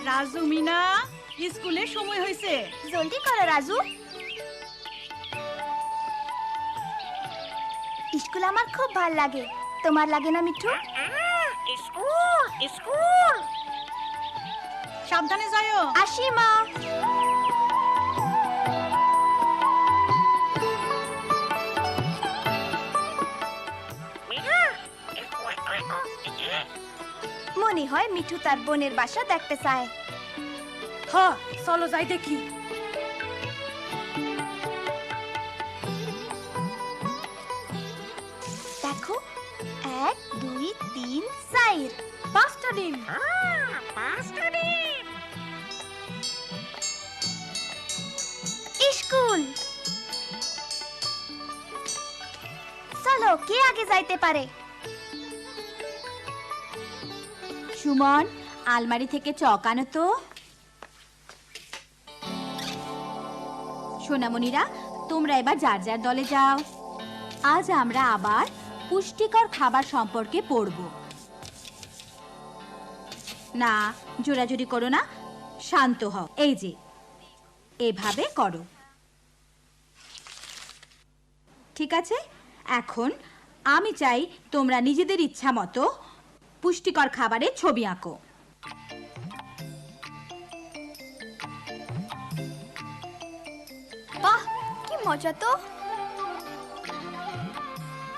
রাজু মিনা স্কুলে সময় হয়েছে, জলদি করো রাজু। স্কুল আমার খুব ভাল লাগে, তোমার লাগে না মিঠু? স্কুল স্কুল সাবধানে যাও। আসি মা। মনে হয় মিঠু তার বোনের বাসা দেখতে চায়। হ্যাঁ, চলো যাই দেখি। দেখো, 1 2 3 4 5টা ডিম। পাঁচটা ডিম। স্কুল। চলো, কে আগে যাইতে পারে? সুমন, আলমারি থেকে চক আনো তো। সোনামণিরা, তোমরা এবার যার যার দলে যাও। আজ আমরা আবার পুষ্টিকর খাবার সম্পর্কে পড়ব। না, জোরাজুরি করো না, শান্ত হও। এই যে এভাবে করো, ঠিক আছে? এখন আমি চাই তোমরা নিজেদের ইচ্ছা মতো পুষ্টিকর খাবারের ছবি আঁকো। বাহ, কি মজা তো।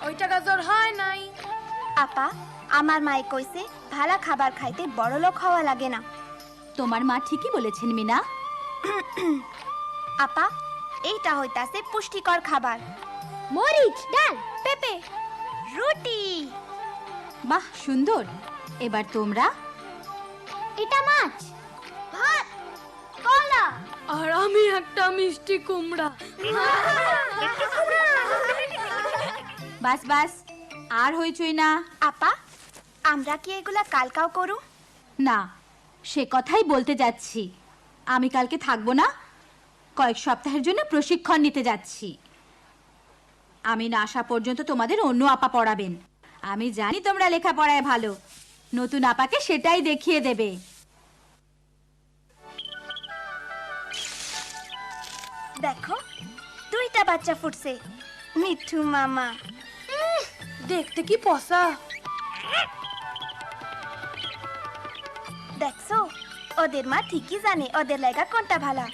ওইটা গাজর হয় নাই। আপা, আমার মায়ে কইছে ভালো খাবার খাইতে বড় লোক হওয়া লাগে না। তোমার মা ঠিকই বলেছেন মিনা। আপা, এইটা হইতাছে পুষ্টিকর খাবার। মরিচ, ডাল, পেঁপে, রুটি। বাহ, সুন্দর। এবার তোমরা। এটা মাছ, ভাত, কলা। আর আমি একটা মিষ্টি কুমড়া। বাস বাস, আর হইচই না। আপা, আমরা কি এগুলা কালকাও করু? না, সে কথাই বলতে যাচ্ছি। আমি কালকে থাকবো না, কয়েক সপ্তাহের জন্য প্রশিক্ষণ নিতে যাচ্ছি। আমি না আসা পর্যন্ত তোমাদের অন্য আপা পড়াবেন। আমি জানি তোমরা লেখাপড়ায় ভালো, নতুন আপাকে সেটাই দেখিয়ে দেবে। দেখো, 2টা বাচ্চা ফুটছে। মিঠু মামা। দেখতে কি পসা। দেখছো, ওদের মা ঠিকই জানে ওদের লাগা কোনটা ভালো।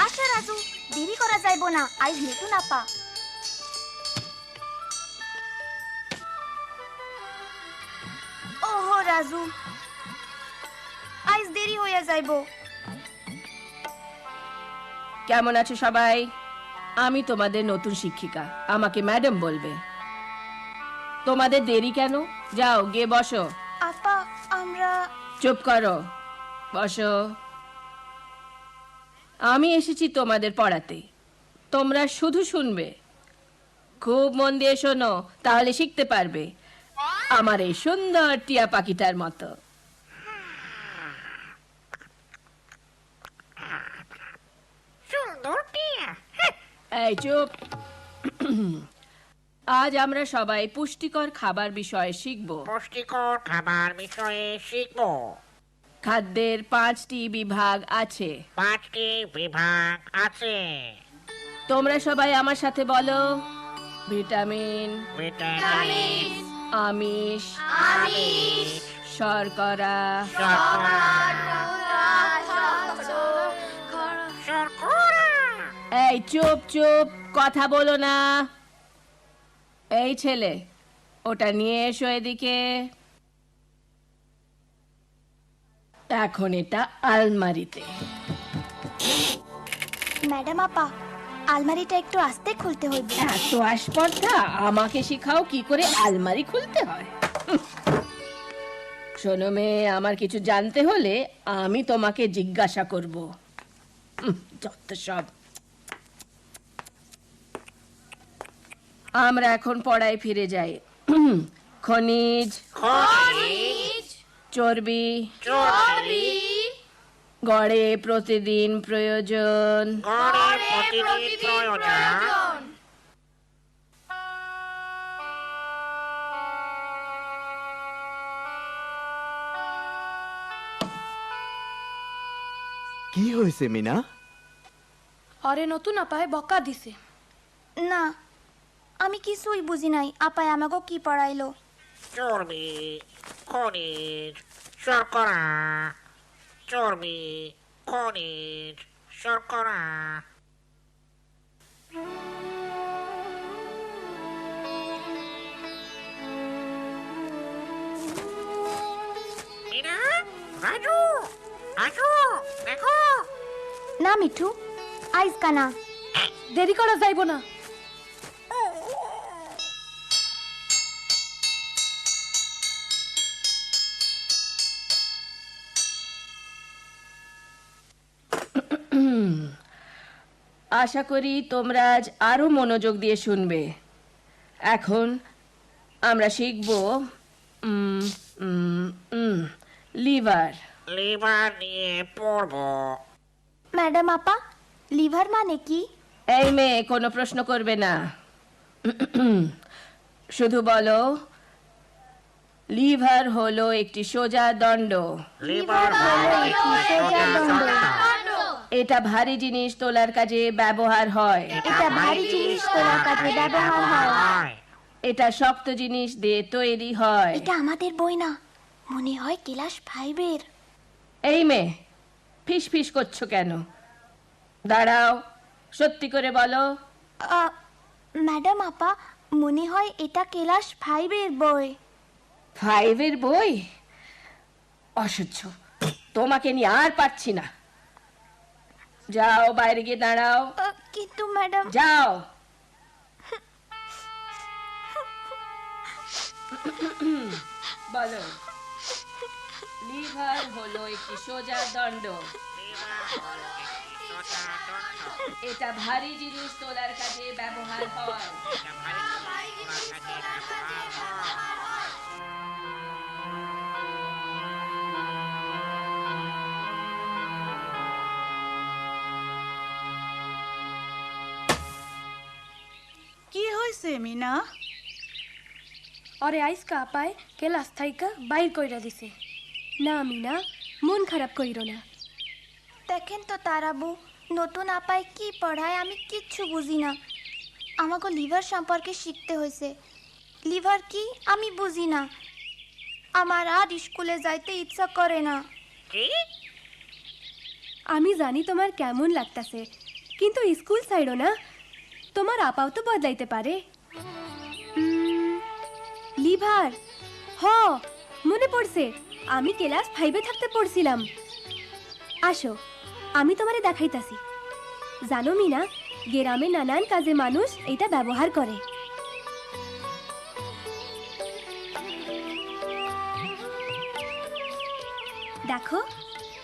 আচ্ছা রাজু, দেরি করা যাইব না, আজ মিঠু না পা। ওহো রাজু, আজ দেরি হইয়া যাইব। কেমন আছো সবাই? আমি তোমাদের নতুন শিক্ষিকা, আমাকে ম্যাডাম বলবে। তোমাদের দেরি কেন? যাও গিয়ে বসো। আপা, আমরা। চুপ করো, বসো। আমি এসেছি তোমাদের পড়াতে, তোমরা শুধু শুনবে। খুব মন দিয়ে শোনো, তাহলে শিখতে পারবে, আমার এই সুন্দর টিয়া পাখিটার মতো। সুন্দর টিয়া। এই চুপ। আজ আমরা সবাই পুষ্টিকর খাবার বিষয়ে শিখব। পুষ্টিকর খাবার বিষয়ে শিখবো। খাদ্যের 5টি বিভাগ আছে। 5টি বিভাগ আছে। তোমরা সবাই আমার সাথে বলো। ভিটামিন, ভিটামিন, আমিষ, শর্করা, শর্করা। এই চুপ চুপ, কথা বলো না। এই ছেলে, ওটা নিয়ে এসো এদিকে। এখন এটা আলমারিতে। ম্যাডাম আপা, আলমারিটা একটু আস্তে খুলতে হইবে। এত আসপর্দা, আমাকে শিখাও কি করে আলমারি খুলতে হয়। শোনো মেয়ে, আমার কিছু জানতে হলে আমি তোমাকে জিজ্ঞাসা করব। যত সব। আমরা এখন পড়ায় ফিরে যাই। খনিজ, চর্বি, গড়ে প্রতিদিন প্রয়োজন। কি হয়েছে মিনা? অরে নতুন আপায় বকা দিছে। না, আমি কিছুই বুঝি নাই আপায় আমাকে কি পড়াইলো। চর্বি, খনিজ, শর্করা। চর্বি, খনিজ, শর্করা। মিনা, রাজু, রাজু, দেখো। না মিঠু, আইজ কানা। দেরি করা যাইব না। আশা করি তোমরা আজ আরো মনোযোগ দিয়ে শুনবে। এখন আমরা শিখব লিভার। লিভার নিয়ে পড়বো। ম্যাডাম আপা, লিভার মানে কি? এই মেয়ে কোনো প্রশ্ন করবে না, শুধু বলো লিভার হলো একটি সোজা দণ্ড। লিভার হলো একটি সোজা দণ্ড। এটা ভারী জিনিস তোলার কাজে ব্যবহার হয়। এটা ভারী জিনিস তোলার কাজে ব্যবহার হয়। এটা শক্ত জিনিস দিয়ে তৈরি হয়। এটা আমাদের বই না, মনে হয় ক্লাস 5-এর। এই মেয়ে ফিস ফিস করছো কেন? দাঁড়াও, সত্যি করে বলো। ম্যাডাম আপা, মনে হয় এটা ক্লাস 5-এর বই। 5-এর বই? অসহ্য, তোমাকে নিয়ে আর পারছি না। যাও বাইরে গিয়ে দাঁড়াও। কিন্তু ম্যাডাম। যাও। বলো, লিভার হলো একটি সোজা দণ্ড। এটা ভারী জিনিস তোলার কাজে ব্যবহার হয়। কি হয়েছে মিনা? অরে আইসকা আপায় ক্লাস থাইকা বাইর কইরা দিছে। না মিনা, মন খারাপ কইরো না। দেখেন তো তারাবু, নতুন আপায় কি পড়ায় আমি কিচ্ছু বুঝি না। আমাকে লিভার সম্পর্কে শিখতে হয়েছে। লিভার কি আমি বুঝি না। আমার আর স্কুলে যাইতে ইচ্ছা করে না। কি? আমি জানি তোমার কেমন লাগতাছে, কিন্তু স্কুল ছাইড়ো না। তোমার আপাও তো বদলাইতে পারে। লিভার, হ মনে পড়ছে, আমি ক্লাস 5-এ থাকতে পড়ছিলাম। আসো, আমি তোমারে দেখাইতাছি। জানো মিনা, গ্রামে নানান কাজে মানুষ এটা ব্যবহার করে। দেখো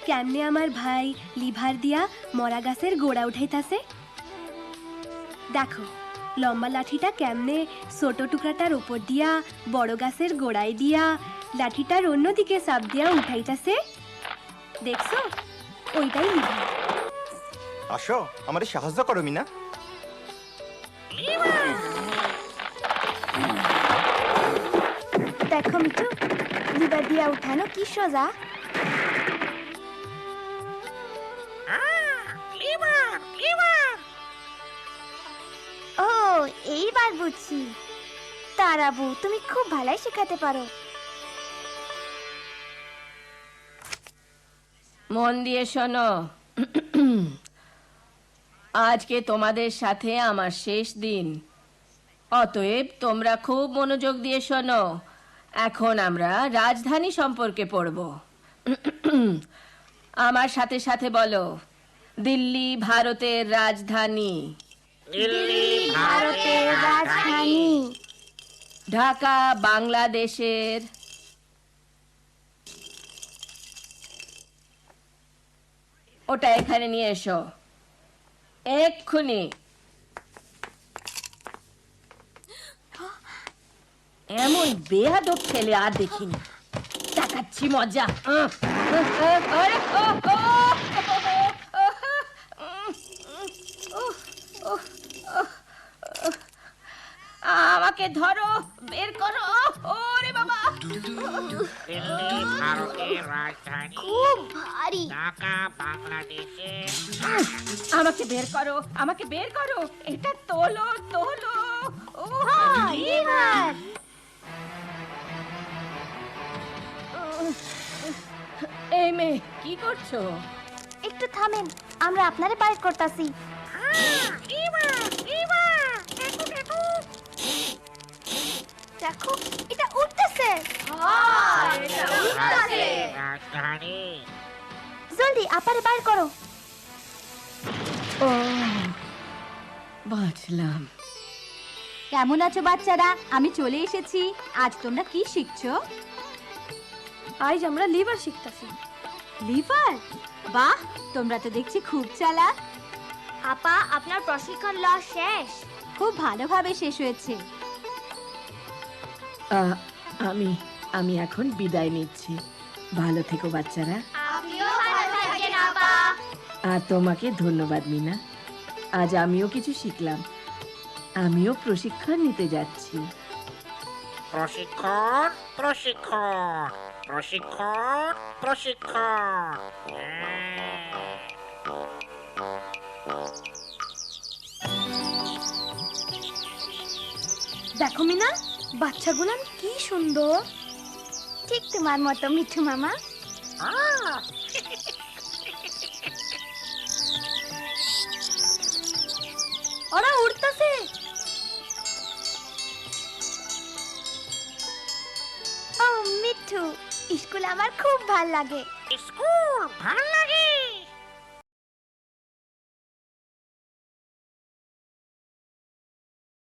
কেমনে আমার ভাই লিভার দিয়া মরা গাছের গোড়া উঠাইতাছে। দেখো লম্বা লাঠিটা কেমনে ছোট টুকরাটার উপর দিয়া বড় গাছের গোড়ায় দিয়া লাঠিটার অন্যদিকে চাপ দিয়া উঠাইতাছে। দেখছো, ওইটাই লিভার। আসো, আমারে সাহায্য করো মিনা। দেখো মিঠু, লিভার দিয়া উঠানো কি সোজা। Liver, liver. ও, এইবার বুঝছি। তারাবু, তুমি খুব ভালোই শেখাতে পারো। মন দিয়ে শোনো, আজকে তোমাদের সাথে আমার শেষ দিন। অতএব তোমরা খুব মনোযোগ দিয়ে শোনো। এখন আমরা রাজধানী সম্পর্কে পড়ব। আমার সাথে সাথে বলো, দিল্লি ভারতের রাজধানী। দিল্লি ভারতের রাজধানী। ঢাকা বাংলাদেশের। ওটা এখানে নিয়ে এসো এক্ষুনি। এমন বেয়াদব ছেলে আর দেখিনি। দেখাচ্ছি মজা। আমাকে ধরো, বের করো। ওরে বাবা, দিল্লি ভারতের রাজধানী, খুব ভারী। ঢাকা বাংলাদেশে। আমাকে বের করো, আমাকে বের করো, এটা তোলো তোলো। ও লিভার। এই মেয়ে কি করছো? একটু থামেন, আমরা আপনারে বাইর করতাছি। দেখো, এটা উঠতেছে। ভারতের রাজধানী। জলদি আপারে বাইর করো। ও বাঁচলাম। কেমন আছো বাচ্চারা? আমি চলে এসেছি। আজ তোমরা কি শিখছো? আজ আমরা লিভার শিখতাছি। লিভার? বাহ, তোমরা তো দেখছি খুব চালাক। আপা, আপনার প্রশিক্ষণ লওয়া শেষ। খুব ভালোভাবে শেষ হয়েছে। আমি আমি এখন বিদায় নিচ্ছি। ভালো থেকো বাচ্চারা। আপনিও ভালো থাকেন আপা। আর তোমাকে ধন্যবাদ মিনা। আজ আমিও কিছু শিখলাম। আমিও প্রশিক্ষণ নিতে যাচ্ছি। প্রশিক্ষণ, প্রশিক্ষণ, প্রশিক্ষণ, প্রশিক্ষণ। দেখো মিনা, বাচ্চাগুলান কি সুন্দর। ঠিক তোমার মতো মিঠু মামা। ওরা উড়তাছে। ও মিঠু, স্কুল আমার খুব ভাল লাগে। স্কুল ভাল লাগে।